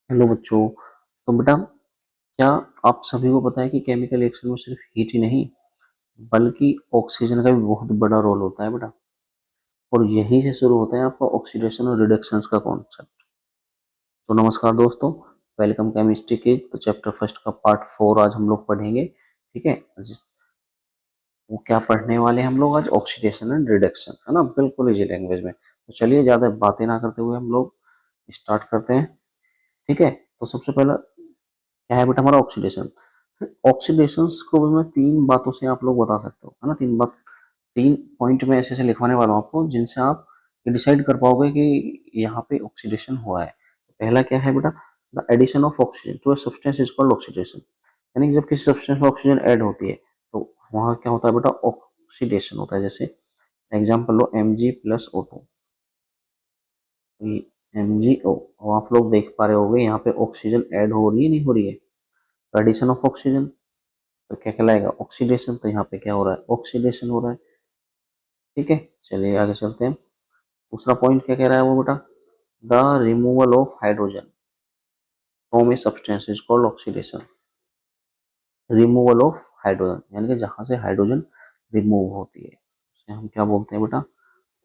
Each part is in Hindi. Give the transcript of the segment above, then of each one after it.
हेलो बच्चों। तो बेटा, क्या आप सभी को पता है कि केमिकल रिएक्शन में सिर्फ हीट ही नहीं बल्कि ऑक्सीजन का भी बहुत बड़ा रोल होता है बेटा। और यहीं से शुरू होता है आपका ऑक्सीडेशन और रिडक्शन का कॉन्सेप्ट। तो नमस्कार दोस्तों, वेलकम केमिस्ट्री के तो चैप्टर फर्स्ट का पार्ट 4 आज हम लोग पढ़ेंगे। ठीक है, वो क्या पढ़ने वाले हैं हम लोग आज? ऑक्सीडेशन एंड रिडक्शन, है ना, बिल्कुल इजी लैंग्वेज में। तो चलिए ज्यादा बातें ना करते हुए हम लोग स्टार्ट करते हैं। ठीक है, तो सबसे पहला क्या है बेटा हमारा ऑक्सीडेशन। ऑक्सीडेशन को मैं तीन बातों से आप लोग बता सकते हो, है ना। तीन पॉइंट में ऐसे ऐसे लिखवाने वाला हूँ आपको, जिनसे आप ये डिसाइड कर पाओगे कि यहाँ पे ऑक्सीडेशन हुआ है। पहला क्या है बेटा? The addition of oxygen to a substance is called oxidation. यानी कि जब किसी सब्सटेंस में ऑक्सीजन ऐड होती है तो वहाँ क्या होता है बेटा? ऑक्सीडेशन होता है। जैसे एग्जाम्पल लो, Mg+O2, MgO। और आप लोग देख पा रहे होगे यहाँ पे ऑक्सीजन ऐड हो रही है, नहीं हो रही है? एडिशन ऑफ ऑक्सीजन तो क्या कहलाएगा? ऑक्सीडेशन। तो यहाँ पे क्या हो रहा है? ऑक्सीडेशन हो रहा है। ठीक है, चलिए आगे चलते हैं। दूसरा पॉइंट क्या कह रहा है वो बेटा? The removal of hydrogen from A substance is called oxidation. Removal of hydrogen यानी कि जहां से हाइड्रोजन रिमूव होती है उसे हम क्या बोलते हैं बेटा?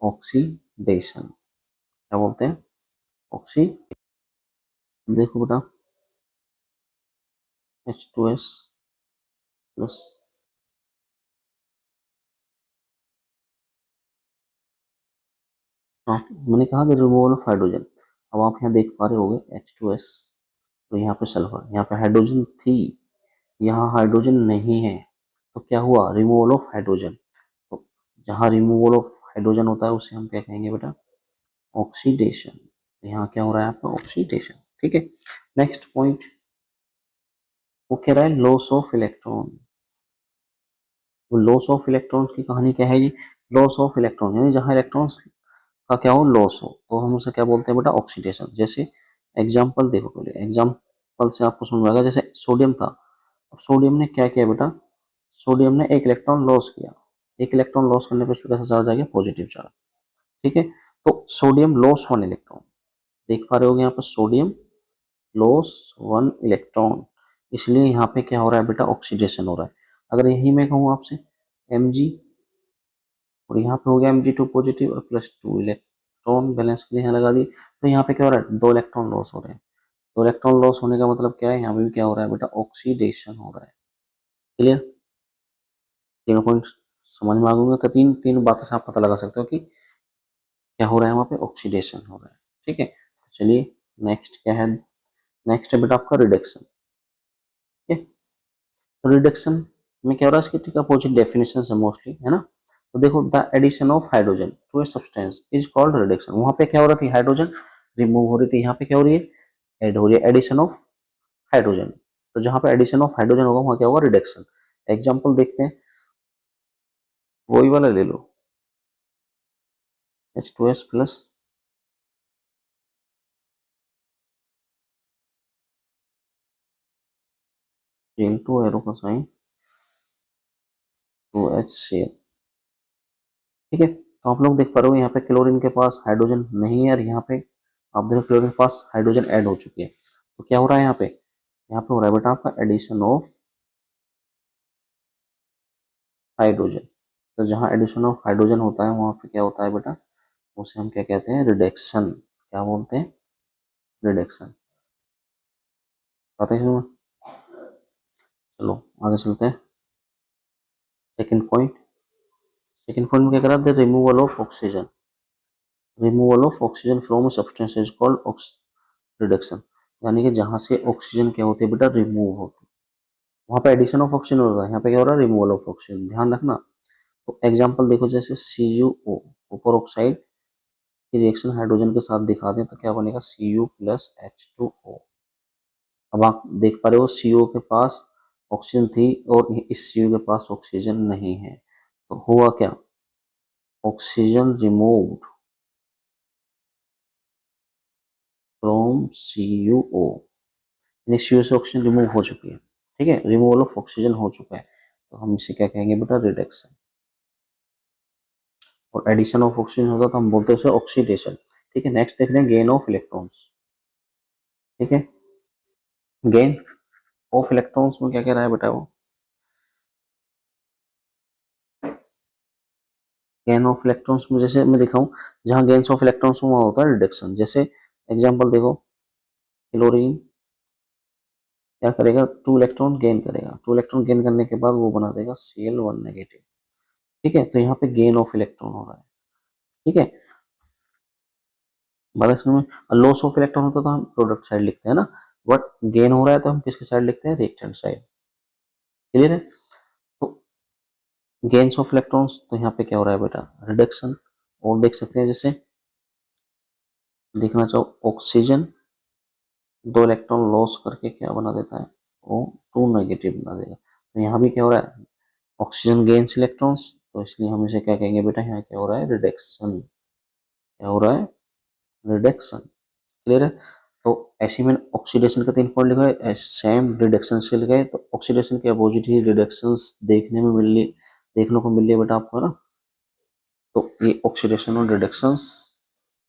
ऑक्सीडेशन। क्या बोलते हैं? ऑक्सी। देखो बेटा, H2S+। हाँ, मैंने कहा कि रिमूवल ऑफ हाइड्रोजन। अब आप यहाँ देख पा रहे होगे H2S, तो यहाँ पे सल्फर, यहाँ पे हाइड्रोजन थी, यहाँ हाइड्रोजन नहीं है। तो क्या हुआ? Removal of hydrogen. तो जहाँ रिमूवल ऑफ हाइड्रोजन होता है उसे हम क्या कहेंगे बेटा? ऑक्सीडेशन। तो यहाँ क्या हो रहा है आपका? ऑक्सीडेशन। ठीक है, नेक्स्ट पॉइंट वो कह रहा है लॉस ऑफ इलेक्ट्रॉन। वो लॉस ऑफ इलेक्ट्रॉन की कहानी क्या है जी? लॉस ऑफ इलेक्ट्रॉन यानी जहाँ इलेक्ट्रॉन्स का क्या हो? लॉस हो, तो हम उसे क्या बोलते हैं बेटा? ऑक्सीडेशन। जैसे एग्जाम्पल देखो, पहले एग्जाम्पल से आपको समझ में आएगा। जैसे सोडियम था, अब सोडियम ने क्या किया बेटा? सोडियम ने एक इलेक्ट्रॉन लॉस किया। एक इलेक्ट्रॉन लॉस करने पर उसका कैसा चार्ज आ गया? Positive charge. ठीक है, तो सोडियम लॉस वन इलेक्ट्रॉन। देख पा रहे होगे यहाँ पर सोडियम लॉस वन इलेक्ट्रॉन, इसलिए यहाँ पे क्या हो रहा है बेटा? ऑक्सीडेशन हो रहा है। अगर यही मैं कहूँ आपसे Mg, और यहाँ पे हो गया Mg2 पॉजिटिव और +2 इलेक्ट्रॉन बैलेंस के लिए यहाँ लगा दी, तो यहाँ पे क्या हो रहा है? दो इलेक्ट्रॉन लॉस हो रहे हैं। दो इलेक्ट्रॉन लॉस होने का मतलब क्या है? यहाँ पे भी क्या हो रहा है बेटा? ऑक्सीडेशन हो रहा है। क्लियर? तीनों पॉइंट समझ में आ गए? तो तीन तीन बातों से आप पता लगा सकते हो कि क्या हो रहा है वहाँ पे? ऑक्सीडेशन हो रहा है। ठीक है, तो चलिए नेक्स्ट क्या है? नेक्स्ट है बेटा आपका रिडक्शन। ठीक है, तो रिडक्शन में क्या हो रहा है? इसकी ठीक अपोजिट डेफिनेशन है मोस्टली, है ना। तो देखो, the addition of hydrogen to a substance is called reduction. वहां पे क्या हो रही थी? हाइड्रोजन रिमूव हो रही थी, यहाँ पे क्या हो रही है? ऐड हो रही है, एडिशन ऑफ हाइड्रोजन। तो जहां पे एडिशन ऑफ हाइड्रोजन होगा वहां क्या होगा? रिडक्शन। एग्जाम्पल देखते हैं, वही वाला ले लो, H2S+, Cl2 एरो का साइन, 2HCl। ठीक है, तो आप लोग देख पा रहे हो यहाँ पे क्लोरीन के पास हाइड्रोजन नहीं है, और यहाँ पे आप देखो क्लोरीन के पास हाइड्रोजन ऐड हो चुकी है। तो क्या हो रहा है यहाँ पे? यहाँ पे हो रहा है बेटा आपका एडिशन ऑफ हाइड्रोजन। तो जहाँ एडिशन ऑफ हाइड्रोजन होता है वहाँ पे क्या होता है बेटा? उसे हम क्या कहते हैं? रिडक्शन। क्या बोलते हैं? रिडक्शन। पता है इसमें? चलो आगे चलते हैं। Second point. सेकंड पॉइंट में क्या करा? The removal of oxygen. Removal of oxygen from substance is called reduction. यानी कि जहां से ऑक्सीजन क्या होती है बेटा? रिमूव होती है। वहां पे एडिशन ऑफ ऑक्सीजन हो रहा है, यहाँ पे क्या हो रहा है? Removal of oxygen. ध्यान रखना। तो एग्जांपल देखो, जैसे CuO, सुपर ऑक्साइड की रिएक्शन हाइड्रोजन के साथ दिखा दें तो क्या बनेगा? Cu+H2O। अब आप देख पा रहे हो CO के पास ऑक्सीजन थी और इस CO के पास ऑक्सीजन नहीं है, तो हुआ क्या? ऑक्सीजन रिमूव्ड फ्रॉम CuO, यानी CO से ऑक्सीजन रिमूव हो चुकी है। ठीक है, रिमूवल ऑफ ऑक्सीजन हो चुका है, तो हम इसे क्या कहेंगे बेटा? रिडक्शन। और एडिशन ऑफ ऑक्सीजन होता तो हम बोलते हैं उसे ऑक्सीडेशन। ठीक है, नेक्स्ट देख रहे हैं गेन ऑफ इलेक्ट्रॉन्स। ठीक है, गेन ऑफ इलेक्ट्रॉन्स में क्या कह रहा है बेटा वो, गेन ऑफ इलेक्ट्रॉन्स में जैसे मैं दिखाऊं, जहां गेन्स ऑफ इलेक्ट्रॉन्स में वहां होता है रिडक्शन। जैसे एग्जांपल देखो, क्लोरीन क्या करेगा, 2 इलेक्ट्रॉन गेन करेगा, 2 इलेक्ट्रॉन गेन करने के बाद वो बना देगा Cl1 नेगेटिव। ठीक है, तो यहाँ पे गेन ऑफ इलेक्ट्रॉन हो रहा है। ठीक है, बात समझ में। लॉस ऑफ इलेक्ट्रॉन होता तो हम प्रोडक्ट साइड लिखते हैं ना, बट गेन हो रहा है तो हम किसके साइड लिखते हैं, रिएक्टेंट साइड। क्लियर है। तो गेन्स ऑफ इलेक्ट्रॉन्स, तो यहाँ पे क्या हो रहा है बेटा, रिडक्शन। और देख सकते हैं, जैसे देखना चाहो, ऑक्सीजन 2 इलेक्ट्रॉन लॉस करके क्या बना देता है, वो 2 नेगेटिव बना देगा। तो यहाँ भी क्या हो रहा है, ऑक्सीजन गेन्स इलेक्ट्रॉन्स, तो इसलिए हम इसे क्या कहेंगे बेटा, यहाँ क्या हो रहा है, रिडक्शन। क्या हो रहा है, रिडक्शन। क्लियर है। तो ऐसे में ऑक्सीडेशन का 3 पॉइंट लिखा है, सेम रिडक्शन से लिखा है, तो ऑक्सीडेशन के अपोजिट ही रिडक्शंस देखने में मिल रही, देखने को मिल रही है बेटा आपको, है ना। तो ये ऑक्सीडेशन और रिडक्शंस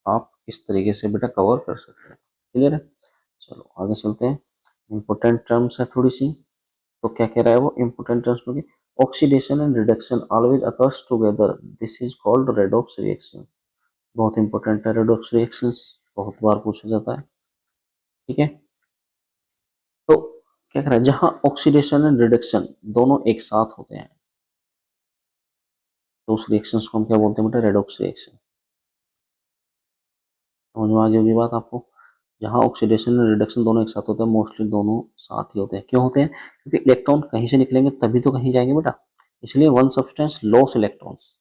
आप इस तरीके से बेटा कवर कर सकते हैं। क्लियर है। चलो आगे चलते हैं। इंपॉर्टेंट टर्म्स है थोड़ी सी, तो क्या कह रहा है वो, इंपॉर्टेंट टर्म्स में oxidation and reduction always occurs together, this is called redox reaction. बहुत इंपॉर्टेंट है रेडॉक्स रिएक्शंस, बहुत बार पूछा जाता है। ठीक है, तो क्या कह रहा है, जहां ऑक्सीडेशन एंड रिडक्शन दोनों एक साथ होते हैं, तो उस रिएक्शंस को हम क्या बोलते हैं बेटा, रेडॉक्स रिएक्शन। समझ में आ गई होगी बात आपको। जहां ऑक्सीडेशन एंड रिडक्शन दोनों एक साथ होते हैं, मोस्टली दोनों साथ ही होते हैं। क्यों होते हैं, क्योंकि इलेक्ट्रॉन कहीं से निकलेंगे तभी तो कहीं जाएंगे बेटा, इसलिए वन सब्सटेंस लॉस इलेक्ट्रॉन्स।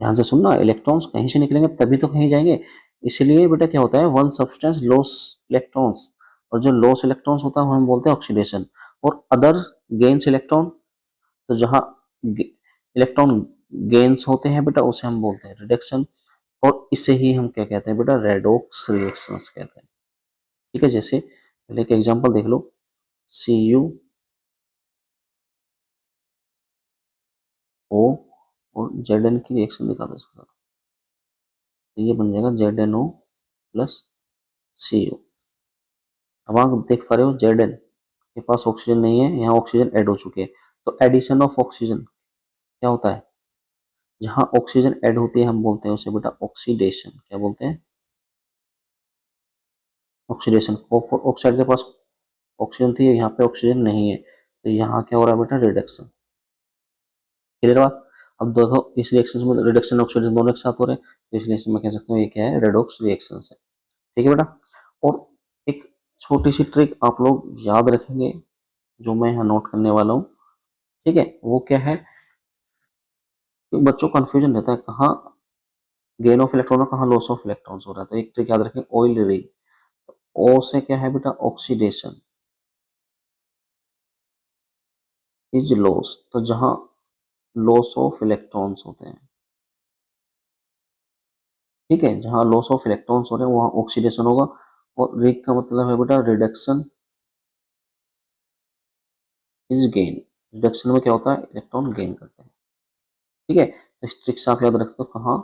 ध्यान से सुनना, इलेक्ट्रॉन्स कहीं से निकलेंगे तभी तो कहीं जाएंगे, इसलिए बेटा क्या होता है, वन सब्सटेंस लॉस इलेक्ट्रॉन्स। और जो लॉस इलेक्ट्रॉन्स होता है वो हम बोलते हैं ऑक्सीडेशन। और अदर गेन्स इलेक्ट्रॉन, तो जहां इलेक्ट्रॉन गेन्स होते हैं बेटा, उसे हम बोलते हैं रिडक्शन। और इसे ही हम क्या कहते हैं बेटा, रेडॉक्स रिएक्शंस कहते हैं। ठीक है, जैसे पहले एक एग्जांपल देख लो, CuO और Zn की रिएक्शन दिखा दो इसके साथ, तो ये बन जाएगा ZnO प्लस CO। अब आप देख पा रहे हो, Zn के पास ऑक्सीजन नहीं है, यहाँ ऑक्सीजन ऐड हो चुके हैं, तो एडिशन ऑफ ऑक्सीजन क्या होता है, जहां ऑक्सीजन ऐड होती है हम बोलते हैं उसे बेटा ऑक्सीडेशन। क्या बोलते हैं, ऑक्सीडेशन। ऑक्साइड के पास ऑक्सीजन थी, यहाँ पे ऑक्सीजन नहीं है, तो यहाँ क्या हो रहा है बेटा, रिडक्शन। क्लियर बात। अब देखो, इस रिएक्शन में रिडक्शन ऑक्सीडेशन दोनों एक साथ हो रहे हैं, तो इसलिए मैं कह सकता हूँ ये क्या है, रेडॉक्स रिएक्शन है। ठीक है बेटा। और एक छोटी सी ट्रिक आप लोग याद रखेंगे, जो मैं यहाँ नोट करने वाला हूँ। ठीक है, वो क्या है, कि बच्चों को कंफ्यूजन रहता है कहाँ गेन ऑफ इलेक्ट्रॉन और कहाँ लॉस ऑफ इलेक्ट्रॉन्स हो रहा है। तो एक ट्रिक याद रखें, ऑयल री, ओ से क्या है बेटा, ऑक्सीडेशन इज लॉस, तो जहां लॉस ऑफ इलेक्ट्रॉन्स होते हैं, ठीक है, जहां लॉस ऑफ इलेक्ट्रॉन्स हो रहे हैं वहां ऑक्सीडेशन होगा। और रिक का मतलब है बेटा रिडक्शन इज गेन, रिडक्शन में क्या होता है, इलेक्ट्रॉन गेन करते हैं। ठीक है, तो इस ट्रिक से आप याद रखते हो कहाँ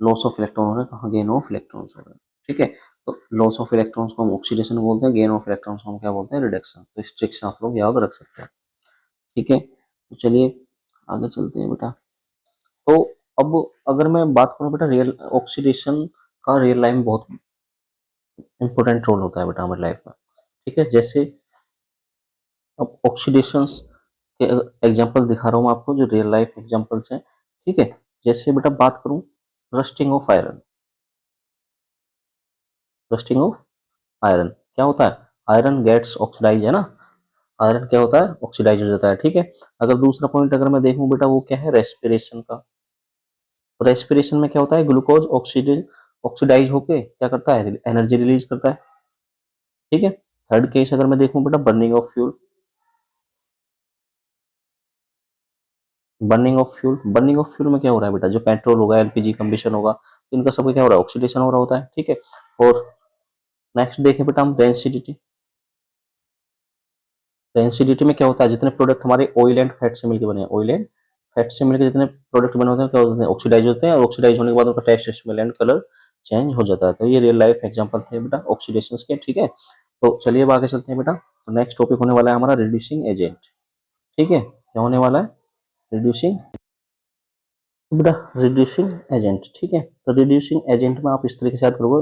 लॉस ऑफ इलेक्ट्रॉन हो रहा है, कहाँ गेन ऑफ इलेक्ट्रॉन्स हो रहा है। ठीक है, तो लॉस ऑफ इलेक्ट्रॉन्स को हम ऑक्सीडेशन बोलते हैं, गेन ऑफ इलेक्ट्रॉन्स को हम क्या बोलते हैं, रिडक्शन। तो इस ट्रिक से आप लोग याद रख सकते हैं। ठीक है, तो चलिए आगे चलते हैं बेटा। तो अब अगर मैं बात करूं बेटा, रियल ऑक्सीडेशन का रियल लाइफ में बहुत इंपॉर्टेंट रोल होता है बेटा हमारी लाइफ में। ठीक है, जैसे अब ऑक्सीडेशंस के एग्जांपल दिखा रहा हूं मैं आपको, जो रियल लाइफ एग्जांपल्स हैं। ठीक है, जैसे बेटा बात करूं, rusting of iron. Rusting of iron क्या होता है, आयरन गेट्स ऑक्सीडाइज, है ना, आयरन क्या होता है, ऑक्सीडाइज हो जाता है। ठीक है, अगर दूसरा पॉइंट अगर मैं देखूं बेटा, वो क्या है, रेस्पिरेशन का। रेस्पिरेशन में क्या होता है, ग्लूकोज ऑक्सीडाइज होके क्या करता है, एनर्जी रिलीज करता है। ठीक है, थर्ड केस अगर मैं देखूं बेटा, burning of fuel. Burning of fuel, burning of fuel में क्या हो रहा है बेटा, जो पेट्रोल होगा, एलपीजी कंबशन होगा, तो इनका सबका क्या हो रहा है, ऑक्सीडेशन हो रहा होता है। ठीक है, और नेक्स्ट देखें बेटा हम, डेंसिटी। डेंसिटी में क्या होता है, जितने प्रोडक्ट हमारे ऑयल एंड फैट से मिलकर बने हैं, ऑयल एंड फैट से मिलकर जितने प्रोडक्ट बने होते हैं क्या होते हैं, ऑक्सीडाइज होते हैं, और ऑक्सीडाइज होने के बाद उनका test, smell and colour change हो जाता है। तो ये रियल लाइफ एग्जांपल थे बेटा ऑक्सीडेशन के। ठीक है, तो चलिए अब आगे चलते हैं बेटा। तो नेक्स्ट टॉपिक होने वाला है हमारा रिड्यूसिंग एजेंट। ठीक है, क्या होने वाला है? रिड्यूसिंग बेटा, रिड्यूसिंग एजेंट। ठीक है, तो रिड्यूसिंग एजेंट में आप इस तरीके से याद करोगे,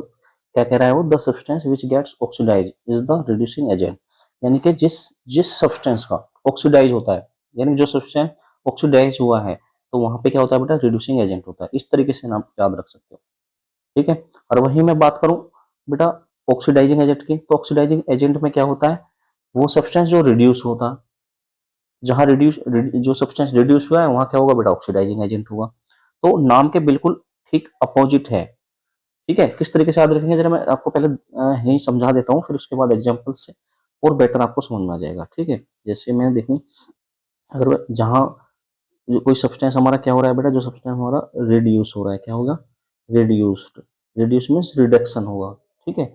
क्या कह रहा है वो, the substance which gets oxidise is the reducing agent. यानी कि जिस जिस सब्सटेंस का ऑक्सीडाइज होता है, यानी जो सब्सटेंस ऑक्सीडाइज हुआ है, तो वहां पे क्या होता है बेटा, रिड्यूसिंग एजेंट होता है। इस तरीके से नाम याद रख सकते हो। ठीक है, और वही मैं बात करूं बेटा ऑक्सीडाइजिंग एजेंट की, तो ऑक्सीडाइजिंग एजेंट में क्या होता है, वो सब्सटेंस जो रिड्यूस होता है, जहां रिड्यूस जो सब्सटेंस रिड्यूस हुआ है वहां क्या होगा बेटा, ऑक्सीडाइजिंग एजेंट होगा। तो नाम के बिल्कुल ठीक अपोजिट है। ठीक है, किस तरीके से याद रखेंगे जरा मैं आपको पहले यही समझा देता हूँ, फिर उसके बाद एग्जाम्पल से और बेटर आपको समझ में आ जाएगा। ठीक है, जैसे मैं देखूं, अगर जहां कोई सब्सटेंस हमारा क्या हो रहा है बेटा, जो सब्सटेंस हमारा रिड्यूस हो रहा है, क्या होगा, रिड्यूस्ड। रिड्यूस मीन्स रिडक्शन होगा। ठीक है,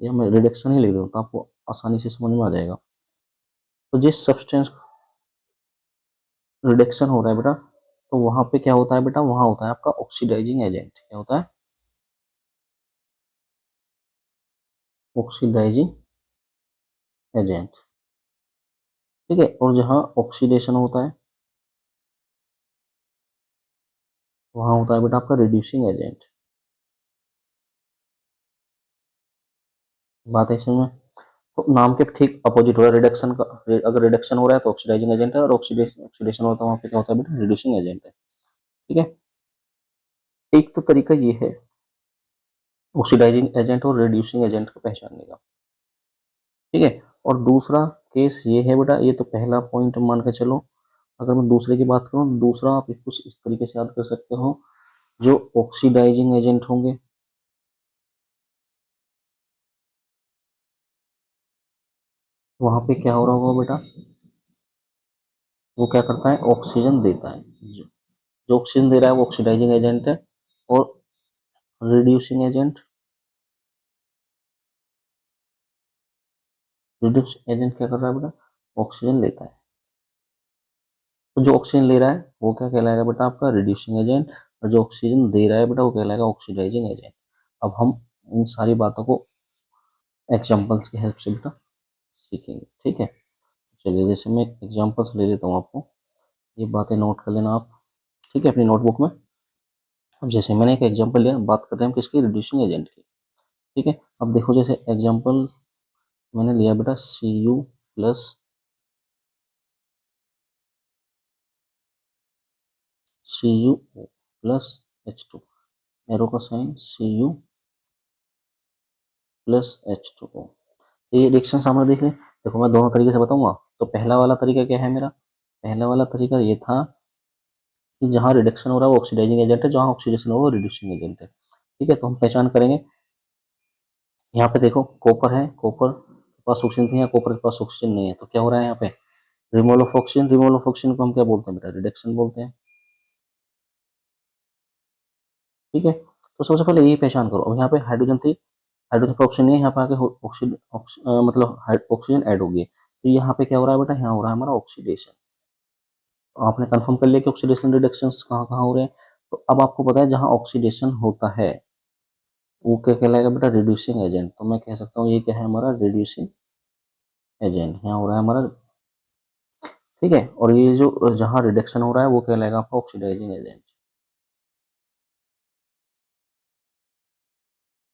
या मैं रिडक्शन ही लिख देता हूँ तो आपको आसानी से समझ में आ जाएगा। तो जिस सब्सटेंस रिडक्शन हो रहा है बेटा, तो वहां पे क्या होता है बेटा, वहां होता है आपका ऑक्सीडाइजिंग एजेंट। क्या होता है, ऑक्सीडाइजिंग एजेंट। ठीक है, और जहां ऑक्सीडेशन होता है वहां होता है बेटा आपका रिड्यूसिंग एजेंट। बात है इसमें, तो नाम के ठीक अपोजिट हो रहा है रिडक्शन का। अगर रिडक्शन हो रहा है तो ऑक्सीडाइजिंग एजेंट है, और ऑक्सीडेशन ऑक्सीडेशन होता है वहां पे क्या होता है बेटा, रिड्यूसिंग एजेंट है। ठीक है, एक तो तरीका ये है ऑक्सीडाइजिंग एजेंट और रिड्यूसिंग एजेंट को पहचानने का। ठीक है, और दूसरा केस ये है बेटा, ये तो पहला पॉइंट मान के चलो। अगर मैं दूसरे की बात करूं, दूसरा आप कुछ इस तरीके से याद कर सकते हो, जो ऑक्सीडाइजिंग एजेंट होंगे वहां पे क्या हो रहा होगा बेटा, वो क्या करता है, ऑक्सीजन देता है। जो ऑक्सीजन दे रहा है वो ऑक्सीडाइजिंग एजेंट है, और रिड्यूसिंग एजेंट, रिड्यूस एजेंट क्या कर रहा है बेटा, ऑक्सीजन लेता है। तो जो ऑक्सीजन ले रहा है वो क्या कहलाएगा बेटा, आपका रिड्यूसिंग एजेंट, और जो ऑक्सीजन दे रहा है बेटा वो कहलाएगा ऑक्सीडाइजिंग एजेंट। अब हम इन सारी बातों को एग्जाम्पल्स की हेल्प से बेटा सीखेंगे। ठीक है, चलिए जैसे मैं एग्जाम्पल्स ले लेता हूँ आपको, ये बातें नोट कर लेना आप। ठीक है, अपनी नोटबुक में। अब जैसे मैंने एक एग्जांपल लिया, बात कर रहे हैं हम किसकी, रिड्यूसिंग एजेंट की। ठीक है, अब देखो जैसे एग्जांपल मैंने लिया बेटा Cu plus Cu plus H2, arrow का साइन Cu प्लस H2O। ये रिएक्शन सामने देख लें। देखो मैं दोनों तरीके से बताऊंगा। तो पहला वाला तरीका क्या है मेरा, पहला वाला तरीका ये था कि जहां रिडक्शन हो रहा है वो ऑक्सीडाइजिंग एजेंट है, जहां ऑक्सीडेशन हो रहा है वो रिड्यूसिंग एजेंट है। ठीक है, तो हम पहचान करेंगे। यहाँ पे देखो कॉपर है, कॉपर के पास ऑक्सीजन नहीं है, कॉपर के पास ऑक्सीजन नहीं है, तो क्या हो रहा है यहाँ पे, removal of oxygen. Removal of oxygen को हम क्या बोलते हैं बेटा, रिडक्शन बोलते हैं। ठीक है, तो सबसे पहले यही पहचान करो। अब यहाँ पे हाइड्रोजन थी, हाइड्रोजन पर ऑक्सीजन नहीं है, यहाँ पे आके ऑक्सीजन मतलब ऑक्सीजन ऐड हो गई, तो यहाँ पे क्या हो रहा है बेटा, यहाँ हो रहा है हमारा ऑक्सीडेशन। तो आपने कंफर्म कर लिया कि ऑक्सीडेशन रिडक्शन कहाँ कहाँ हो रहे हैं। तो अब आपको पता है जहाँ ऑक्सीडेशन होता है वो क्या कहलाएगा बेटा, रिड्यूसिंग एजेंट। तो मैं कह सकता हूँ ये क्या है हमारा, रिड्यूसिंग एजेंट यहाँ हो रहा है हमारा। ठीक है, और ये जो जहाँ रिडक्शन हो रहा है वो कहलाएगा आपका ऑक्सीडाइजिंग एजेंट।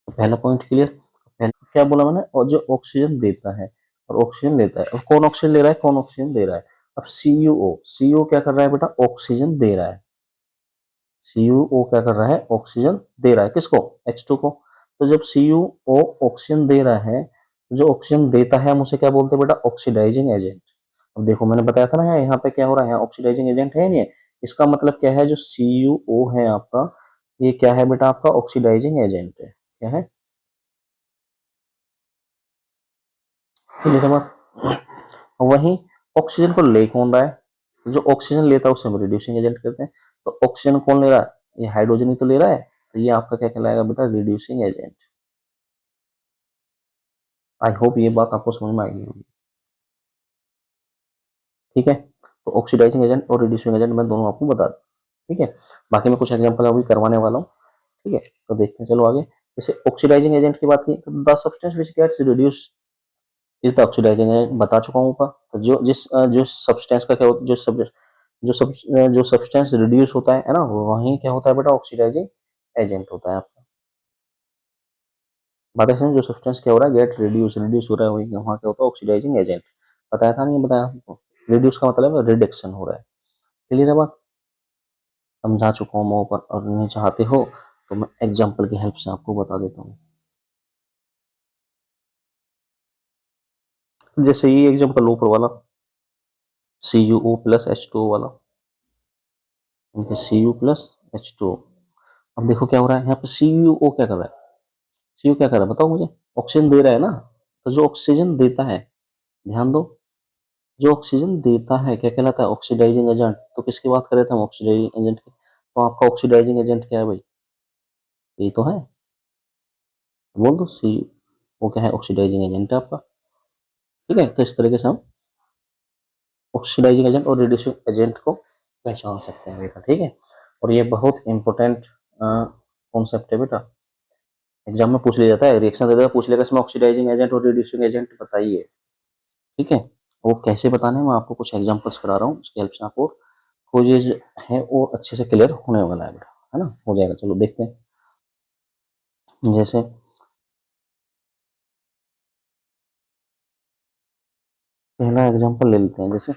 तो पहला पॉइंट क्लियर। पहला क्या बोला मैंने, और जो ऑक्सीजन देता है और ऑक्सीजन लेता है, और कौन ऑक्सीजन ले रहा है, कौन ऑक्सीजन दे रहा है। अब सीयूओ क्या कर रहा है बेटा, ऑक्सीजन दे रहा है। सीयूओ क्या कर रहा है, ऑक्सीजन दे रहा है, किसको, H2 को। तो जब सीयूओ ऑक्सीजन दे रहा है, जो ऑक्सीजन देता है हम उसे क्या बोलते हैं बेटा, ऑक्सीडाइजिंग एजेंट। अब देखो मैंने बताया था ना यहाँ पे क्या हो रहा है, ऑक्सीडाइजिंग एजेंट है नहीं। इसका मतलब क्या है, जो सीयूओ है आपका, ये क्या है बेटा, आपका ऑक्सीडाइजिंग एजेंट है। क्या है, ठीक है बात। वहीं ऑक्सीजन को ले कौन रहा है, जो ऑक्सीजन लेता है उसे हम रिड्यूसिंग एजेंट कहते हैं। तो ऑक्सीजन कौन ले रहा है, ये हाइड्रोजन ही तो ले रहा है, तो ये आपका क्या कहलाएगा बेटा, रिड्यूसिंग एजेंट। आई होप ये बात आपको समझ में आई होगी। ठीक है, तो ऑक्सीडाइजिंग एजेंट और रिड्यूसिंग एजेंट मैं दोनों आपको बता दूं। ठीक है, बाकी मैं कुछ एग्जांपल अभी करवाने वाला हूँ। ठीक है, तो देखते हैं चलो आगे। जैसे ऑक्सीडाइजिंग एजेंट की बात की, तो the substance which gets reduce is the oxidising agent, बता चुका हूँ ऊपर। तो जो सब्सटेंस का क्या होता है, जो सब्सटेंस रिड्यूस होता है ना, वही क्या होता है बेटा, ऑक्सीडाइजिंग एजेंट होता है आपका। बात है, जो सब्सटेंस क्या हो रहा है, गेट रिड्यूस हो रहा है, वही वहाँ क्या होता है, ऑक्सीडाइजिंग एजेंट। बताया था नहीं बताया आपको, रिड्यूस का मतलब रिडक्शन हो रहा है। क्लियर है बात, समझा चुका हूँ मैं ऊपर, और नहीं चाहते हो तो मैं एग्जाम्पल की हेल्प से आपको बता देता हूँ। जैसे ये एग्जाम्पल ऊपर वाला CuO प्लस H2O वाला, Cu प्लस H2O। अब देखो क्या हो रहा है यहाँ पे, CuO क्या कर रहा है, Cu क्या कर रहा है बताओ मुझे, ऑक्सीजन दे रहा है ना। तो जो ऑक्सीजन देता है, ध्यान दो, जो ऑक्सीजन देता है क्या कहलाता है, ऑक्सीडाइजिंग एजेंट। तो किसकी बात कर रहे थे हम, ऑक्सीडाइजिंग एजेंट की। तो आपका ऑक्सीडाइजिंग एजेंट क्या है भाई, ये तो है, बोल दो सी, वो क्या है, ऑक्सीडाइजिंग एजेंट है आपका। ठीक है, तो इस तरीके से हम ऑक्सीडाइजिंग एजेंट और रिड्यूसिंग एजेंट को पहचान सकते हैं बेटा। ठीक है, और ये बहुत इंपॉर्टेंट कॉन्सेप्ट है बेटा, एग्जाम में पूछ लिया जाता है, रिएक्शन दे देगा, पूछ लेगा इसमें ऑक्सीडाइजिंग एजेंट और रिड्यूसिंग एजेंट बताइए। ठीक है, वो कैसे बताने हैं मैं आपको कुछ एग्जांपल्स करा रहा हूँ, उसकी हेल्प से आपको कोई चीज है वो अच्छे से क्लियर होने वाला है बेटा, है ना, हो जाएगा। चलो देखते हैं, जैसे पहला एग्जांपल ले लेते हैं, जैसे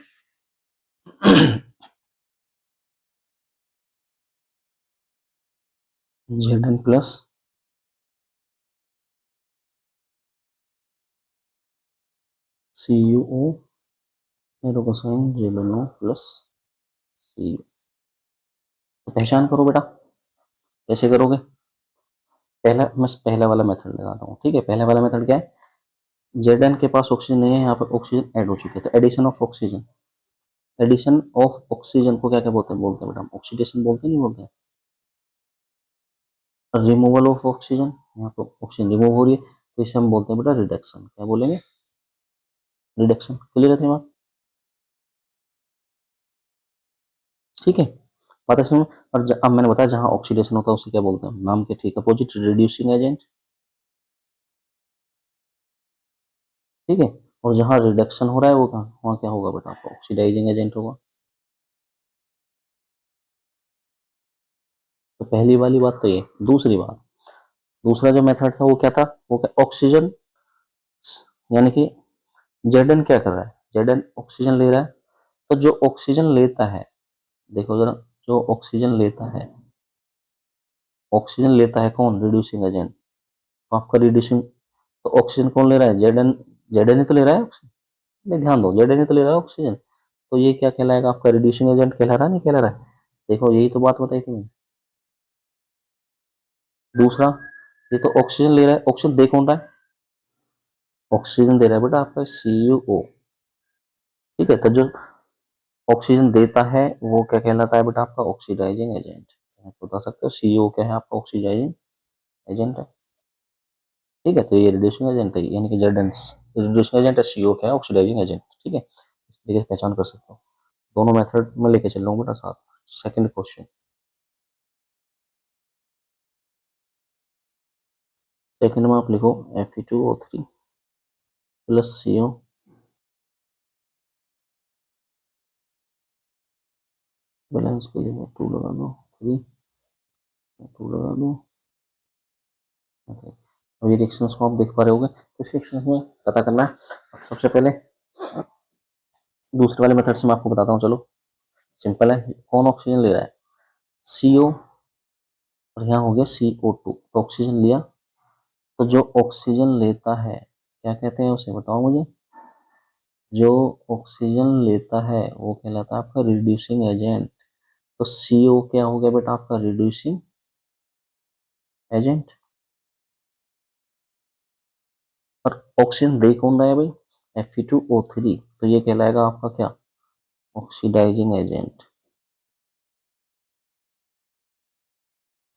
Zn plus CuO sign ZnO plus Cu। पहचान करो बेटा, कैसे करोगे, पहला वाला मेथड लगाता हूँ। ठीक है, पहला वाला मेथड क्या है, Zn के पास ऑक्सीजन नहीं है, यहाँ पर ऑक्सीजन ऐड हो चुकी है, तो एडिशन ऑफ ऑक्सीजन को क्या क्या बोलते हैं बेटा, ऑक्सीडेशन बोलते हैं, नहीं बोलते हैं। रिमूवल ऑफ ऑक्सीजन, यहाँ पर ऑक्सीजन रिमूव हो रही है, तो इसे हम बोलते हैं बेटा रिडक्शन। क्या बोलेंगे, रिडक्शन। क्लियर है बात, ठीक है, बात है सुनो। और अब मैंने बताया जहां ऑक्सीडेशन होता है उसे क्या बोलते हैं, नाम के ठीक अपोजिट, रिड्यूसिंग एजेंट। ठीक है, और जहां रिडक्शन हो रहा है वो कहाँ, वहां क्या होगा बेटा, आपका ऑक्सीडाइजिंग एजेंट होगा। तो पहली वाली बात तो ये, दूसरी बात, दूसरा जो मेथड था वो क्या था, वो क्या, ऑक्सीजन, यानी कि जेडन क्या कर रहा है, जेडन ऑक्सीजन ले रहा है। तो जो ऑक्सीजन लेता है, देखो जरा, जो ऑक्सीजन लेता है कौन, रिड्यूसिंग एजेंट। तो आपका रिड्यूसिंग, तो ऑक्सीजन कौन ले रहा है, जेडन, जेडन ही तो ले रहा है ऑक्सीजन, नहीं ध्यान दो, जेडन ही तो ले रहा है ऑक्सीजन। तो ये क्या कहलाएगा, आपका रिड्यूसिंग एजेंट कहला रहा है, नहीं कहला रहा है। देखो यही तो बात बताई थी मैंने। दूसरा, ये तो ऑक्सीजन ले रहा है, ऑक्सीजन दे कौन रहा है, ऑक्सीजन दे रहा है बेटा आपका CuO। ठीक है, तो जो ऑक्सीजन देता है वो क्या कहलाता है बेटा, आपका ऑक्सीडाइजिंग एजेंट। आप बता सकते हो CO क्या है, आपका ऑक्सीडाइजिंग एजेंट है। ठीक है, तो ये रिड्यूसिंग एजेंट है, यानी कि जेड रिड्यूसिंग एजेंट है, CO क्या है, ऑक्सीडाइजिंग एजेंट। ठीक है, इस तरीके से पहचान कर सकते हो। दोनों मेथड में लेके चल रहा हूँ बेटा साथ। सेकंड क्वेश्चन, सेकंड में आप लिखो Fe2O3 प्लस CO, बैलेंस के लिए मैं 2 लगा दो, 3 2 लगा दो। अब ये रिएक्शंस को आप देख पा रहे होगे, तो इस रिएक्शंस में पता करना है। अब सबसे पहले दूसरे वाले मेथड से मैं आपको बताता हूँ, चलो सिंपल है। कौन ऑक्सीजन ले रहा है, CO, और यहाँ हो गया CO2, तो ऑक्सीजन लिया। तो जो ऑक्सीजन लेता है क्या कहते हैं उसे, बताओ मुझे, जो ऑक्सीजन लेता है वो कहलाता है आपका रिड्यूसिंग एजेंट। तो CO क्या हो गया बेटा, आपका रिड्यूसिंग एजेंट। और ऑक्सीजन दे कौन रहा है भाई, Fe2O3, तो ये कहलाएगा आपका क्या, ऑक्सीडाइजिंग एजेंट।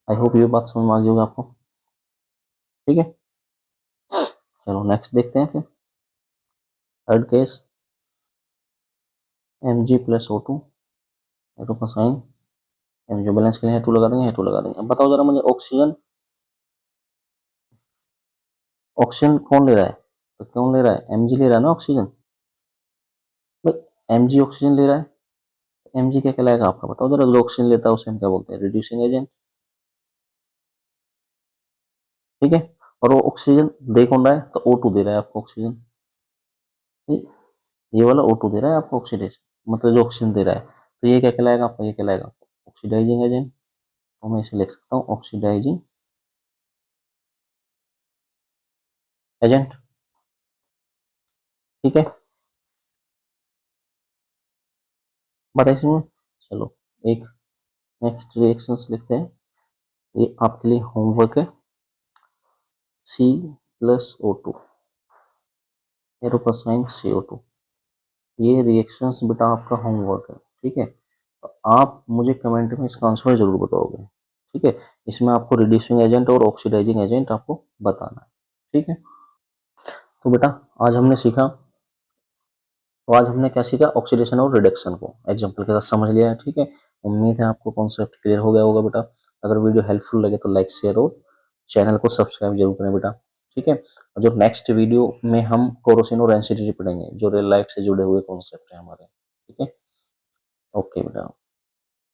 आई होप ये बात समझ में आ गई होगी आपको। ठीक है, चलो नेक्स्ट देखते हैं फिर। Third case, Mg plus O2, O2 का साइन, Mg बैलेंस के लिए टू लगा देंगे, टू लगा देंगे। अब बताओ जरा मुझे, ऑक्सीजन, ऑक्सीजन कौन ले रहा है, तो कौन ले रहा है, Mg ले रहा है ना ऑक्सीजन, भाई Mg ऑक्सीजन ले रहा है, Mg क्या कहलाएगा आपका बताओ जरा, जो ऑक्सीजन लेता है उसे हम क्या बोलते हैं, रिड्यूसिंग एजेंट, ठीक है। और वो ऑक्सीजन दे कौन रहा है, तो O2 दे रहा है आपको ऑक्सीजन, ये वाला O2 दे रहा है आपको ऑक्सीडेशन, मतलब जो ऑक्सीजन दे रहा है, तो ये क्या कहलाएगा आपका, ये कहलाएगा ऑक्सीडाइजिंग एजेंट, तो मैं इसे लिख सकता हूँ ऑक्सीडाइजिंग एजेंट, ठीक है। बताइए इसमें, चलो एक नेक्स्ट रिएक्शंस लिखते हैं, ये आपके लिए होमवर्क है, C+O2 एरोपासाइन CO2, ये रिएक्शंस बेटा आपका होमवर्क है, ठीक है। तो आप मुझे कमेंट में इसका आंसर जरूर बताओगे, ठीक है। इसमें आपको रिड्यूसिंग एजेंट और ऑक्सीडाइजिंग एजेंट आपको बताना है, ठीक है। तो बेटा आज हमने सीखा, तो आज हमने क्या सीखा, ऑक्सीडेशन और रिडक्शन को एग्जांपल के साथ समझ लिया है, ठीक है। उम्मीद है आपको कॉन्सेप्ट क्लियर हो गया होगा बेटा। अगर वीडियो हेल्पफुल लगे तो लाइक शेयर और चैनल को सब्सक्राइब जरूर करें बेटा, ठीक है। और जो नेक्स्ट वीडियो में हम कोरोसिन और एनसीटीटी पढ़ेंगे, जो रियल लाइफ से जुड़े हुए कॉन्सेप्ट है हमारे, ठीक है। ओके बेटा।